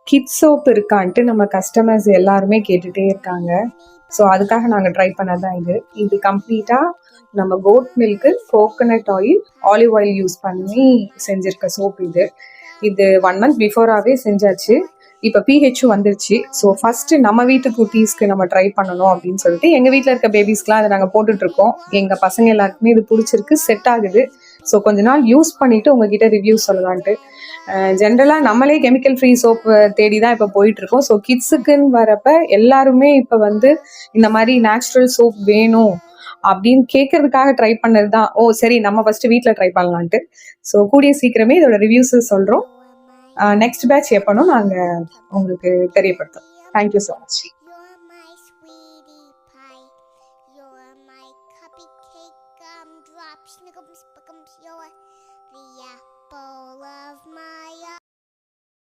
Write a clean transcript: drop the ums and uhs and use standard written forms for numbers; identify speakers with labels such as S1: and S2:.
S1: Kids soap இருக்கான்ட்டு நம்ம customers எல்லாருமே கேட்டுட்டே இருக்காங்க. ஸோ அதுக்காக நாங்கள் ட்ரை பண்ணதான் இது கம்ப்ளீட்டாக நம்ம goat milk, coconut oil, olive oil use பண்ணி செஞ்சிருக்க சோப் இது 1 month பிஃபோராகவே செஞ்சாச்சு. இப்போ பிஹெச் வந்துருச்சு. ஸோ ஃபர்ஸ்ட் நம்ம வீட்டு குட்டீஸ்க்கு நம்ம ட்ரை பண்ணணும் அப்படின்னு சொல்லிட்டு எங்கள் வீட்டில் இருக்க பேபிஸ்க்குலாம் அதை நாங்கள் போட்டுட்ருக்கோம். எங்கள் பசங்க எல்லாருக்குமே இது பிடிச்சிருக்கு, செட் ஆகுது. ஸோ கொஞ்ச நாள் யூஸ் பண்ணிவிட்டு உங்ககிட்ட ரிவ்யூ சொல்லலான்ட்டு. ஜென்ரலாக நம்மளே கெமிக்கல் ஃப்ரீ சோப் தேடி தான் இப்போ போயிட்டுருக்கோம். ஸோ கிட்ஸுக்குன்னு வரப்ப எல்லாருமே இப்போ இந்த மாதிரி நேச்சுரல் சோப் வேணும் அப்படின்னு கேட்கறதுக்காக ட்ரை பண்ணது தான். சரி நம்ம ஃபர்ஸ்ட் வீட்டில் ட்ரை பண்ணலான்ட்டு. ஸோ கூடிய சீக்கிரமே இதோட ரிவ்யூஸ் சொல்கிறோம். நெக்ஸ்ட் பேட்ச் எப்போனும் நாங்கள் உங்களுக்கு தெரியப்படுத்தும். Thank you so much.